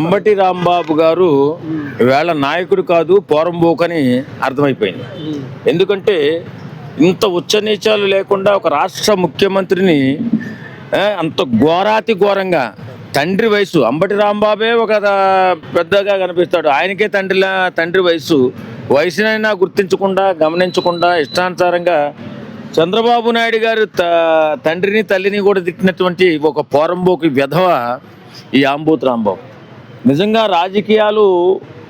అంబటి రాంబాబు గారు ఈవేళ నాయకుడు కాదు పోరంబోకని అర్థమైపోయింది. ఎందుకంటే ఇంత ఉచ్చనీచాలు లేకుండా ఒక రాష్ట్ర ముఖ్యమంత్రిని అంత ఘోరాతి ఘోరంగా తండ్రి వయసు అంబటి రాంబాబే ఒక పెద్దగా కనిపిస్తాడు. ఆయనకే తండ్రి వయసునైనా గుర్తించకుండా గమనించకుండా ఇష్టానుసారంగా చంద్రబాబు నాయుడు గారు తండ్రిని తల్లిని కూడా తిట్టినటువంటి ఒక పోరంబోకి వెధవ ఈ ఆంబూత్ రాంబాబు. నిజంగా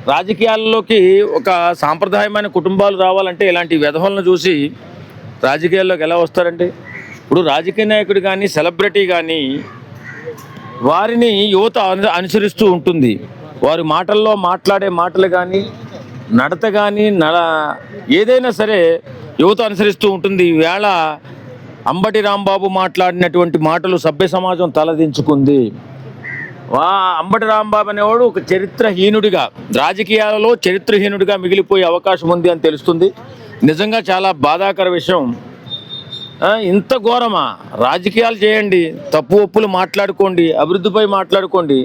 రాజకీయాల్లోకి ఒక సాంప్రదాయమైన కుటుంబాలు రావాలంటే ఇలాంటి వెధవలను చూసి రాజకీయాల్లోకి ఎలా వస్తారండి? ఇప్పుడు రాజకీయ నాయకుడు కానీ సెలబ్రిటీ కానీ వారిని యువత అనుసరిస్తూ ఉంటుంది. వారి మాటల్లో మాట్లాడే మాటలు కానీ నడత కానీ ఏదైనా సరే యువత అనుసరిస్తూ ఉంటుంది. ఈవేళ అంబటి రాంబాబు మాట్లాడినటువంటి మాటలు సభ్య సమాజం తలదించుకుంది. అంబటి రాంబాబు అనేవాడు ఒక చరిత్రహీనుడిగా, రాజకీయాలలో చరిత్రహీనుడిగా మిగిలిపోయే అవకాశం ఉంది అని తెలుస్తుంది. నిజంగా చాలా బాధాకర విషయం. ఇంత ఘోరమా? రాజకీయాలు చేయండి, తప్పు ఒప్పులు మాట్లాడుకోండి, అభివృద్ధిపై మాట్లాడుకోండి.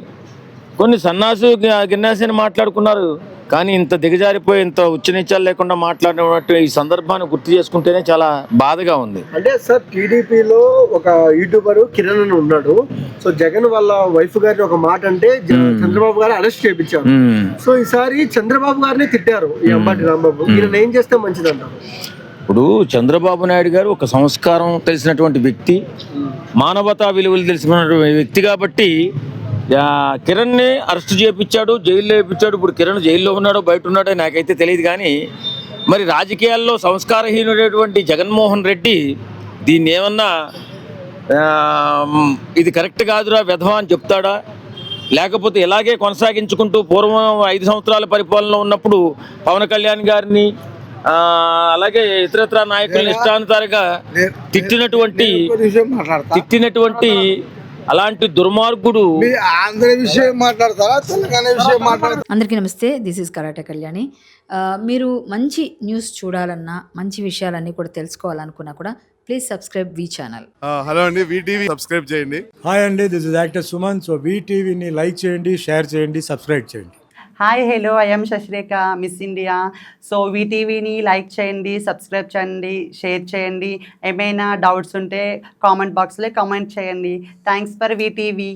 కొన్ని సన్నాసు గిన్నాసిని మాట్లాడుకున్నారు, కానీ ఇంత దిగజారిపోయి ఇంత ఉచ్చనీచాలు లేకుండా మాట్లాడినట్టు ఈ సందర్భాన్ని గుర్తు చేసుకుంటేనే చాలా బాధగా ఉంది. అంటే సార్, టీడీపీలో ఒక యూట్యూబర్ కిరణ్ అని ఉన్నాడు. సో జగన్ వాళ్ళ వైఫ్ గారిని ఒక మాట అంటే చంద్రబాబు గారు అరెస్ట్ చేయించారు. సో ఈసారి చంద్రబాబు గారిని తిట్టారు ఈ అంబటి రాంబాబు. ఈయన ఏం చేస్తే మంచిదంటారు? ఇప్పుడు చంద్రబాబు నాయుడు గారు ఒక సంస్కారం తెలిసినటువంటి వ్యక్తి, మానవతా విలువలు తెలిసినటువంటి వ్యక్తి కాబట్టి కిరణ్ని అరెస్ట్ చేయించాడు, జైల్లో వేయించాడు. ఇప్పుడు కిరణ్ జైల్లో ఉన్నాడో బయట ఉన్నాడో నాకైతే తెలియదు. కానీ మరి రాజకీయాల్లో సంస్కారహీనుడైనటువంటి జగన్మోహన్ రెడ్డి దీన్ని ఏమన్నా ఇది కరెక్ట్ కాదురా వెధవా అని చెప్తాడా? లేకపోతే ఇలాగే కొనసాగించుకుంటూ పూర్వం 5 సంవత్సరాల పరిపాలనలో ఉన్నప్పుడు పవన్ కళ్యాణ్ గారిని అలాగే ఇతరత్ర నాయకులను ఇష్టానుసారంగా తిట్టినటువంటి అలాంటి దుర్మార్గుడు అందరికీ నమస్తే. This is karate Kalyani. మీరు మంచి న్యూస్ చూడాలన్నా, మంచి విషయాలన్నీ కూడా తెలుసుకోవాలనుకున్నా కూడా please subscribe V channel. Hello అండి, వీటీవీ సబ్స్క్రైబ్ చేయండి. హాయ్ అండి, this is actor Suman. So వీటీవీని లైక్ చేయండి, షేర్ చేయండి, సబ్స్క్రైబ్ చేయండి. Hi hello, I'm Sasirekha, miss India. సో వీటీవీని లైక్ చేయండి, సబ్స్క్రైబ్ చేయండి, షేర్ చేయండి. ఏమైనా డౌట్స్ ఉంటే కామెంట్ బాక్స్లో కామెంట్ చేయండి. Thanks for VTV.